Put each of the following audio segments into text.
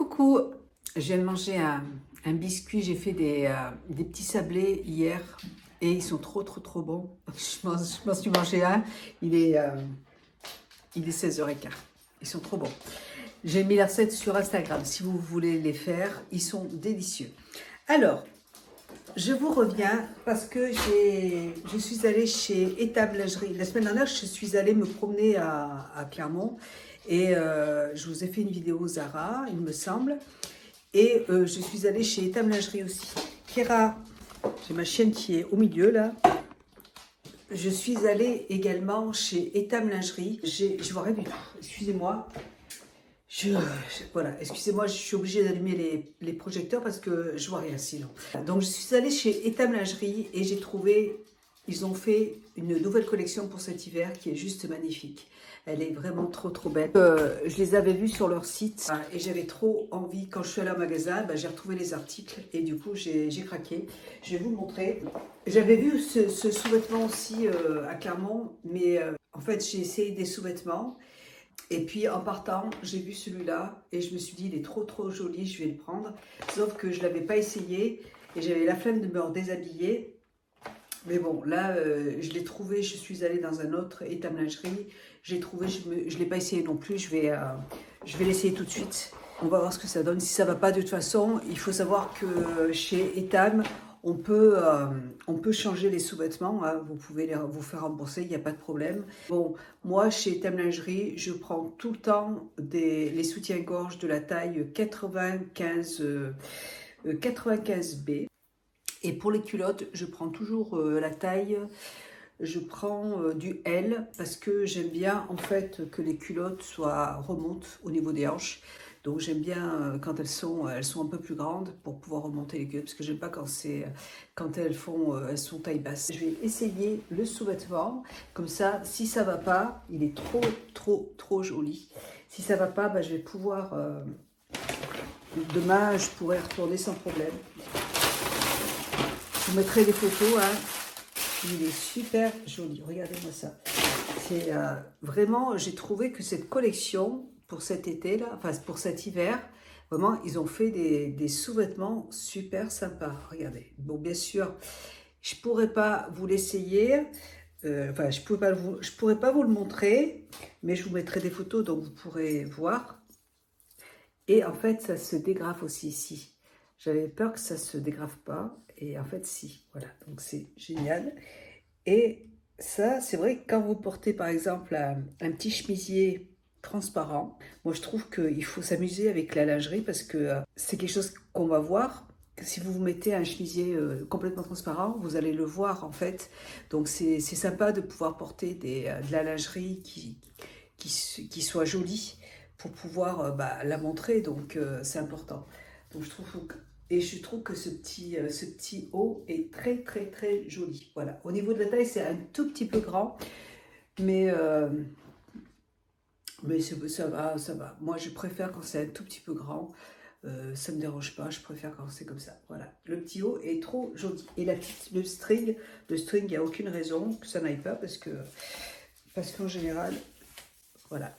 Coucou, je viens de manger un biscuit, j'ai fait des petits sablés hier et ils sont trop bons. Je m'en suis mangé un, il est 16h15, ils sont trop bons. J'ai mis la recette sur Instagram si vous voulez les faire, ils sont délicieux. Alors, je vous reviens parce que je suis allée chez Étable Lingerie. La semaine dernière, je suis allée me promener à Clermont et je vous ai fait une vidéo Zara, il me semble. Et je suis allée chez Étable Lingerie aussi. Kira, j'ai ma chienne qui est au milieu là. Je suis allée également chez Étable Lingerie. Je vois rien du tout. Excusez-moi. Voilà, excusez-moi, je suis obligée d'allumer les projecteurs parce que je vois rien sinon. Donc je suis allée chez Étable Lingerie et j'ai trouvé, ils ont fait une nouvelle collection pour cet hiver qui est juste magnifique. Elle est vraiment trop belle. Je les avais vus sur leur site et j'avais trop envie, quand je suis allée au magasin, j'ai retrouvé les articles et du coup j'ai craqué. Je vais vous le montrer. J'avais vu ce sous-vêtement aussi à Clermont, mais en fait j'ai essayé des sous-vêtements. Et puis en partant, j'ai vu celui-là et je me suis dit il est trop joli, je vais le prendre. Sauf que je ne l'avais pas essayé et j'avais la flemme de me redéshabiller. Mais bon, là, je l'ai trouvé, je suis allée dans un autre Étable Lingerie. J'ai trouvé, je ne l'ai pas essayé non plus, je vais l'essayer tout de suite. On va voir ce que ça donne. Si ça ne va pas de toute façon, il faut savoir que chez Étable, on peut changer les sous-vêtements, hein. Vous pouvez vous faire rembourser, il n'y a pas de problème. Bon, moi, chez Étable Lingerie, je prends tout le temps les soutiens-gorge de la taille 95B. Et pour les culottes, je prends toujours la taille, je prends du L parce que j'aime bien en fait que les culottes remontent au niveau des hanches. Donc j'aime bien quand elles sont un peu plus grandes pour pouvoir remonter les culottes parce que j'aime pas quand elles sont taille basse. Je vais essayer le sous-vêtement comme ça. Si ça va pas, il est trop joli. Si ça va pas, je vais pouvoir demain je pourrai retourner sans problème. Je vous mettrai des photos, hein. Il est super joli, regardez-moi ça. C'est vraiment, j'ai trouvé que cette collection, pour cet été là, enfin pour cet hiver, vraiment, ils ont fait des sous-vêtements super sympas. Regardez. Bon, bien sûr, je pourrais pas vous l'essayer, je pourrais pas vous le montrer, mais je vous mettrai des photos, donc vous pourrez voir. Et en fait, ça se dégrafe aussi ici. J'avais peur que ça se dégrafe pas. Et en fait, si. Voilà. Donc, c'est génial. Et ça, c'est vrai que quand vous portez, par exemple, un petit chemisier transparent, moi, je trouve qu'il faut s'amuser avec la lingerie parce que c'est quelque chose qu'on va voir. Si vous vous mettez un chemisier complètement transparent, vous allez le voir, en fait. Donc, c'est sympa de pouvoir porter de la lingerie qui soit jolie pour pouvoir la montrer, donc c'est important. Donc je trouve que ce petit haut est très joli. Voilà. Au niveau de la taille, c'est un tout petit peu grand, mais ça va. Moi, je préfère quand c'est un tout petit peu grand. Ça me dérange pas, je préfère quand c'est comme ça. Voilà, le petit haut est trop joli. Et le string, il n'y a aucune raison que ça n'aille pas parce qu'en général, voilà.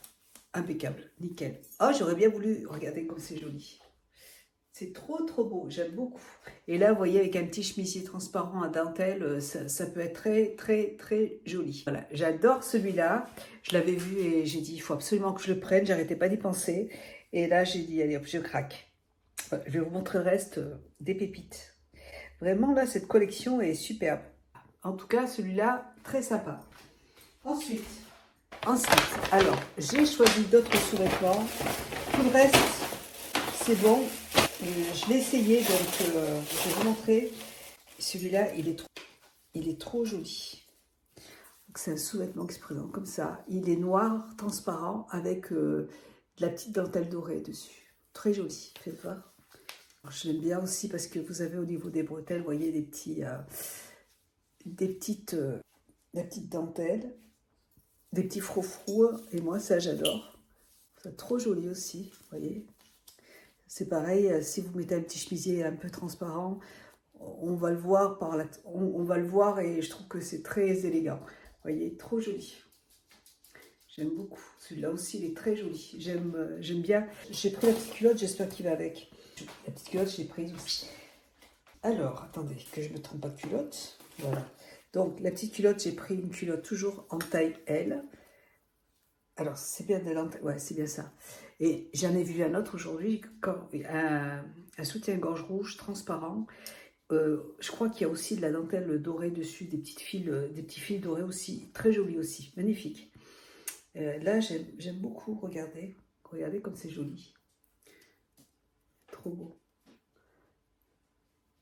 Impeccable, nickel. Oh, j'aurais bien voulu, regardez comme c'est joli. C'est trop beau, j'aime beaucoup. Et là, vous voyez, avec un petit chemisier transparent à dentelle, ça peut être très joli. Voilà, j'adore celui-là. Je l'avais vu et j'ai dit, il faut absolument que je le prenne. J'arrêtais pas d'y penser. Et là, j'ai dit, allez hop, je craque. Voilà, je vais vous montrer le reste des pépites. Vraiment, là, cette collection est superbe. En tout cas, celui-là, très sympa. Ensuite, alors, j'ai choisi d'autres sous-vêtements. Tout le reste, c'est bon. Je l'ai essayé, donc je vais vous montrer. Celui-là, il est trop joli. C'est un sous-vêtement qui se présente comme ça. Il est noir, transparent, avec de la petite dentelle dorée dessus. Très joli, faites voir. Alors, je l'aime bien aussi parce que vous avez au niveau des bretelles, vous voyez, la petite dentelle. Des petits froufrous, et moi ça j'adore. C'est trop joli aussi, vous voyez. C'est pareil, si vous mettez un petit chemisier un peu transparent, on va le voir on va le voir et je trouve que c'est très élégant. Vous voyez, trop joli. J'aime beaucoup. Celui-là aussi, il est très joli. J'aime bien. J'ai pris la petite culotte, j'espère qu'il va avec. La petite culotte, je l'ai prise aussi. Alors, attendez, que je ne me trompe pas de culotte. Voilà. Donc, la petite culotte, j'ai pris une culotte toujours en taille L. Alors, c'est bien de l'entaille. Ouais, c'est bien ça. Et j'en ai vu un autre aujourd'hui, un soutien-gorge rouge transparent. Je crois qu'il y a aussi de la dentelle dorée dessus, des petits fils dorés aussi. Très joli aussi, magnifique. Là, j'aime beaucoup. Regardez. Regardez comme c'est joli. Trop beau.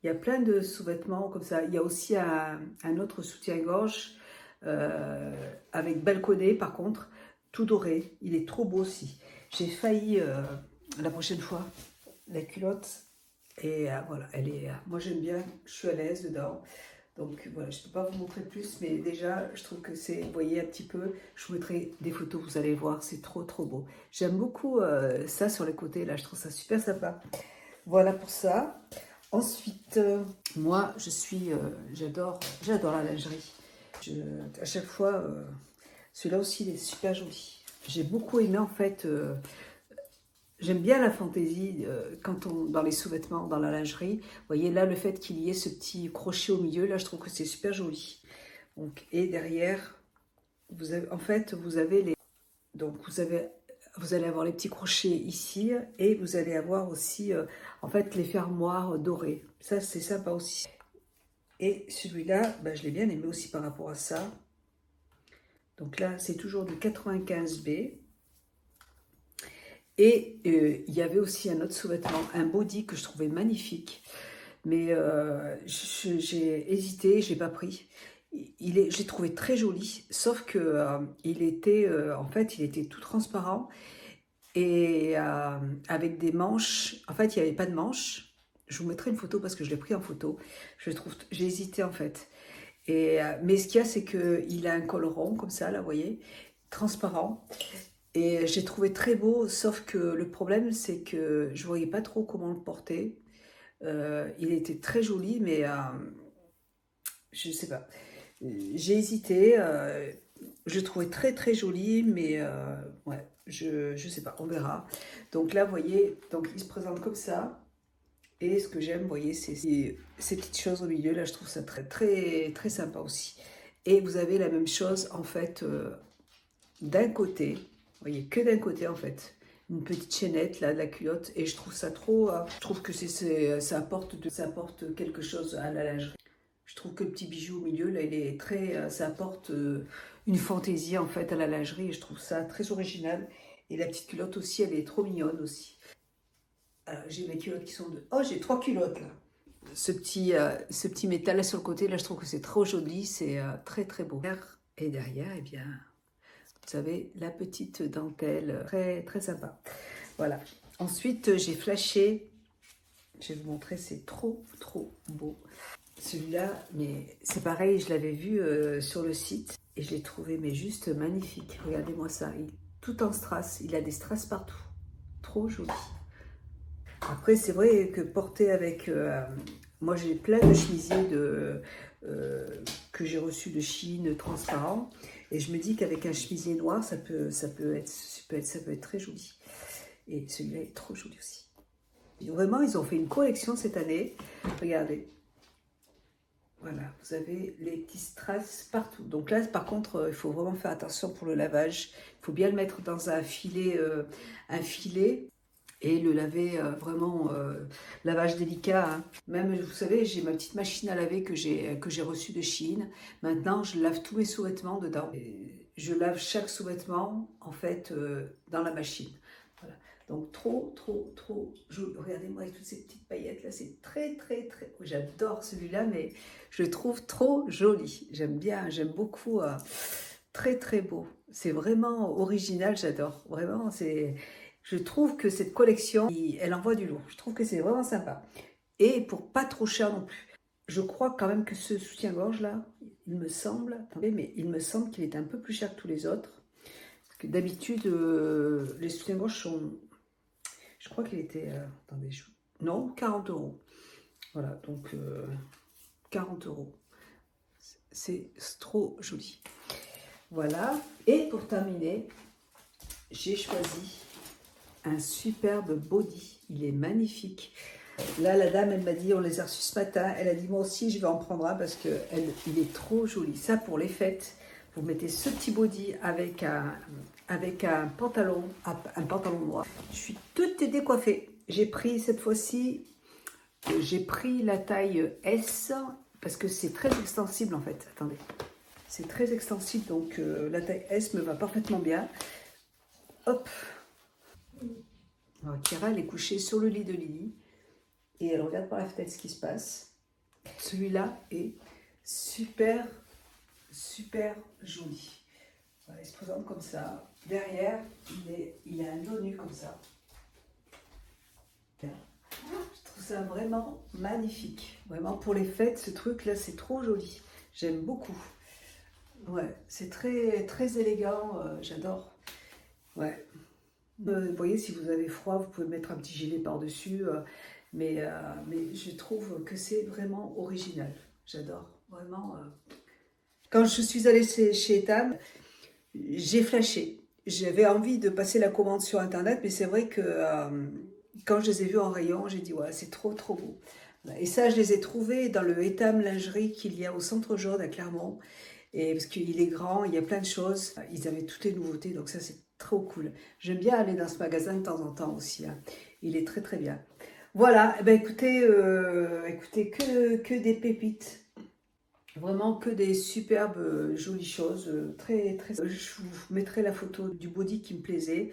Il y a plein de sous-vêtements comme ça. Il y a aussi un autre soutien-gorge avec balconné par contre, tout doré. Il est trop beau aussi. J'ai failli la prochaine fois la culotte et voilà, elle est. Moi j'aime bien, je suis à l'aise dedans. Donc voilà, je ne peux pas vous montrer plus, mais déjà je trouve que c'est, vous voyez un petit peu, je vous mettrai des photos, vous allez voir, c'est trop trop beau. J'aime beaucoup ça sur les côtés, là je trouve ça super sympa. Voilà pour ça. Ensuite, moi, j'adore la lingerie. À chaque fois, celui-là aussi, il est super joli. J'ai beaucoup aimé, en fait, j'aime bien la fantaisie dans les sous-vêtements, dans la lingerie. Vous voyez, là, le fait qu'il y ait ce petit crochet au milieu, là, je trouve que c'est super joli. Donc, et derrière, vous avez les... Donc, vous allez avoir les petits crochets ici et vous allez avoir aussi en fait les fermoirs dorés. Ça c'est sympa aussi. Et celui-là, ben, je l'ai bien aimé aussi par rapport à ça. Donc là c'est toujours du 95B. Et il y avait aussi un autre sous-vêtement, un body que je trouvais magnifique. Mais j'ai hésité, je l'ai pas pris. J'ai trouvé très joli, sauf que en fait il était tout transparent. Et avec des manches, en fait il n'y avait pas de manches. Je vous mettrai une photo parce que je l'ai pris en photo. J'ai hésité en fait. Mais ce qu'il y a, c'est qu'il a un col rond comme ça, là, vous voyez, transparent. Et j'ai trouvé très beau, sauf que le problème, c'est que je ne voyais pas trop comment le porter. Il était très joli, mais je ne sais pas. J'ai hésité. Je le trouvais très très joli, mais ouais, je sais pas, on verra. Donc là, vous voyez, donc il se présente comme ça. Et ce que j'aime, vous voyez, c'est ces petites choses au milieu. Là, je trouve ça très très très sympa aussi. Et vous avez la même chose en fait d'un côté. Vous voyez, que d'un côté en fait. Une petite chaînette là de la culotte. Et je trouve ça trop. Je trouve que ça apporte quelque chose à la lingerie. Je trouve que le petit bijou au milieu, là, il est très, ça apporte une fantaisie en fait à la lingerie et je trouve ça très original. Et la petite culotte aussi, elle est trop mignonne aussi. Alors, j'ai mes culottes qui sont de... Oh, j'ai 3 culottes là. Ce petit métal là sur le côté, là, je trouve que c'est trop joli, c'est très très beau. Et derrière, eh bien, vous savez, la petite dentelle, très très sympa. Voilà. Ensuite, j'ai flashé. Je vais vous montrer, c'est trop trop beau. Celui-là, mais c'est pareil, je l'avais vu sur le site et je l'ai trouvé mais juste magnifique. Regardez-moi ça, tout en strass, il a des strass partout. Trop joli. Après, c'est vrai que porter avec... moi, j'ai plein de chemisiers que j'ai reçus de Chine transparents et je me dis qu'avec un chemisier noir, ça peut être très joli. Et celui-là est trop joli aussi. Vraiment, ils ont fait une collection cette année. Regardez. Voilà, vous avez les petits strass partout. Donc là, par contre, il faut vraiment faire attention pour le lavage. Il faut bien le mettre dans un filet et le laver vraiment, lavage délicat. Hein. Même, vous savez, j'ai ma petite machine à laver que j'ai reçue de Chine. Maintenant, je lave tous mes sous-vêtements dedans. Et je lave chaque sous-vêtement, en fait, dans la machine. Voilà. Donc, trop, trop, trop joli. Regardez-moi avec toutes ces petites paillettes là, c'est très, très, très... J'adore celui-là, mais je le trouve trop joli. J'aime bien, j'aime beaucoup. Très, très beau. C'est vraiment original, j'adore. Vraiment, je trouve que cette collection, elle envoie du lourd. Je trouve que c'est vraiment sympa. Et pour pas trop cher non plus. Je crois quand même que ce soutien-gorge là, il me semble, attendez, mais il me semble qu'il est un peu plus cher que tous les autres. Parce que d'habitude, les soutiens-gorge sont... Je crois qu'il était... attendez, non, 40 euros. Voilà, donc 40 euros. C'est trop joli. Voilà. Et pour terminer, j'ai choisi un superbe body. Il est magnifique. Là, la dame, elle m'a dit, on les a reçus ce matin. Elle a dit, moi aussi, je vais en prendre un parce qu'il est trop joli. Ça, pour les fêtes, vous mettez ce petit body avec un pantalon noir. Je suis toute décoiffée. J'ai pris cette fois-ci, j'ai pris la taille S parce que c'est très extensible en fait. Attendez, c'est très extensible donc la taille S me va parfaitement bien. Hop. Alors, Kira, elle est couchée sur le lit de Lily et elle regarde par la fenêtre ce qui se passe. Celui-là est super, super joli. Voilà, il se présente comme ça. Derrière, il a un dos nu comme ça. Je trouve ça vraiment magnifique. Vraiment, pour les fêtes, ce truc-là, c'est trop joli. J'aime beaucoup. Ouais, c'est très, très élégant. J'adore. Ouais. Vous voyez, si vous avez froid, vous pouvez mettre un petit gilet par-dessus. Mais je trouve que c'est vraiment original. J'adore. Vraiment. Quand je suis allée chez Etam, j'ai flashé. J'avais envie de passer la commande sur Internet, mais c'est vrai que quand je les ai vus en rayon, j'ai dit, ouais, c'est trop, trop beau. Et ça, je les ai trouvés dans le Etam lingerie qu'il y a au Centre Jaune à Clermont. Et parce qu'il est grand, il y a plein de choses. Ils avaient toutes les nouveautés, donc ça, c'est trop cool. J'aime bien aller dans ce magasin de temps en temps aussi. Hein. Il est très, très bien. Voilà, eh ben, écoutez, que des pépites. Vraiment que des superbes jolies choses, très très. Je vous mettrai la photo du body qui me plaisait.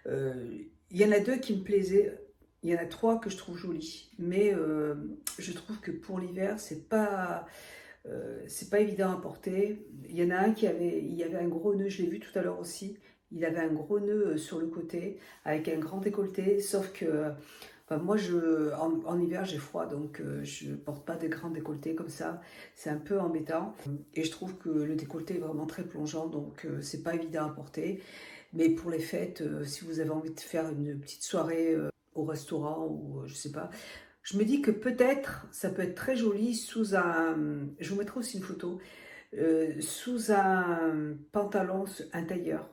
Il y en a deux qui me plaisaient. Il y en a trois que je trouve jolies, mais je trouve que pour l'hiver c'est pas évident à porter. Il y en a un il y avait un gros nœud, je l'ai vu tout à l'heure aussi. Il avait un gros nœud sur le côté avec un grand décolleté, sauf que enfin, moi, en hiver, j'ai froid, donc je ne porte pas de grands décolletés comme ça. C'est un peu embêtant. Et je trouve que le décolleté est vraiment très plongeant, donc c'est pas évident à porter. Mais pour les fêtes, si vous avez envie de faire une petite soirée au restaurant ou je sais pas, je me dis que peut-être ça peut être très joli sous un. Je vous mettrai aussi une photo. Sous un pantalon, un tailleur.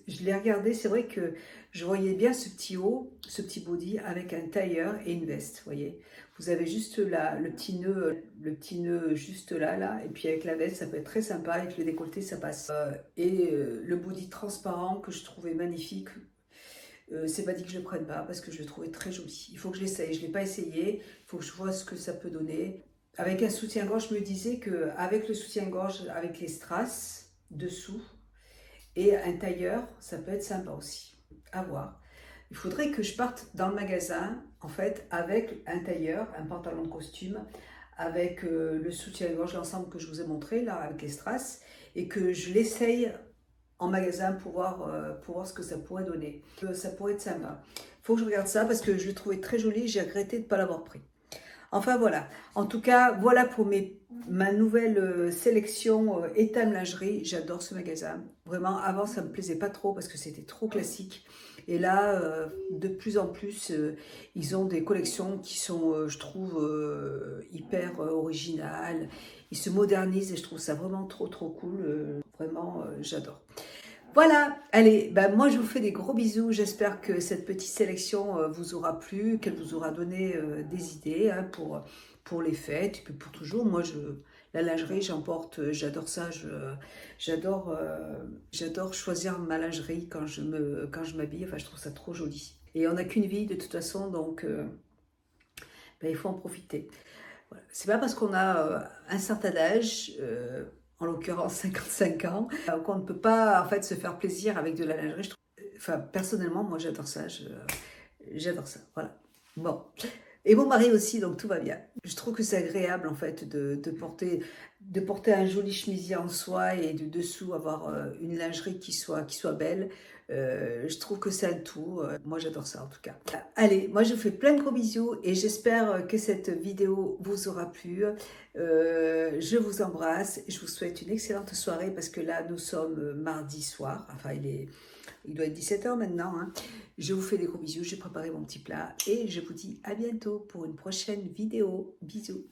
Je l'ai regardé, c'est vrai que je voyais bien ce petit haut, ce petit body avec un tailleur et une veste, vous voyez. Vous avez juste là le petit nœud juste là, et puis avec la veste, ça peut être très sympa, avec le décolleté, ça passe. Le body transparent que je trouvais magnifique, c'est pas dit que je le prenne pas parce que je le trouvais très joli. Il faut que je l'essaye, je l'ai pas essayé, il faut que je vois ce que ça peut donner. Avec un soutien-gorge, je me disais qu'avec le soutien-gorge, avec les strass dessous et un tailleur, ça peut être sympa aussi. À voir. Il faudrait que je parte dans le magasin, en fait, avec un tailleur, un pantalon de costume, avec le soutien-gorge, l'ensemble que je vous ai montré, là, avec les strass, et que je l'essaye en magasin pour voir ce que ça pourrait donner. Ça pourrait être sympa. Il faut que je regarde ça parce que je le trouvais très joli, j'ai regretté de ne pas l'avoir pris. Enfin voilà, en tout cas, voilà pour ma nouvelle sélection Etam Lingerie. J'adore ce magasin. Vraiment, avant, ça ne me plaisait pas trop parce que c'était trop classique. Et là, de plus en plus, ils ont des collections qui sont, je trouve, hyper originales. Ils se modernisent et je trouve ça vraiment trop, trop cool. Vraiment, j'adore. Voilà, allez, ben moi je vous fais des gros bisous. J'espère que cette petite sélection vous aura plu, qu'elle vous aura donné des idées hein, pour les fêtes et puis pour toujours. Moi, la lingerie, j'emporte, j'adore ça. J'adore choisir ma lingerie quand je m'habille. Enfin, je trouve ça trop joli. Et on n'a qu'une vie de toute façon, donc ben, il faut en profiter. Voilà. C'est pas parce qu'on a un certain âge, en l'occurrence 55 ans, qu'on ne peut pas en fait se faire plaisir avec de la lingerie. Enfin, personnellement, moi j'adore ça, j'adore ça, voilà. Bon, et mon mari aussi, donc tout va bien. Je trouve que c'est agréable en fait de porter un joli chemisier en soie et de dessous avoir une lingerie qui soit belle. Je trouve que c'est un tout. Moi, j'adore ça en tout cas. Allez, moi, je vous fais plein de gros bisous et j'espère que cette vidéo vous aura plu. Je vous embrasse. Je vous souhaite une excellente soirée parce que là, nous sommes mardi soir. Enfin, il doit être 17h maintenant. Hein. Je vous fais des gros bisous. J'ai préparé mon petit plat et je vous dis à bientôt pour une prochaine vidéo. Bisous.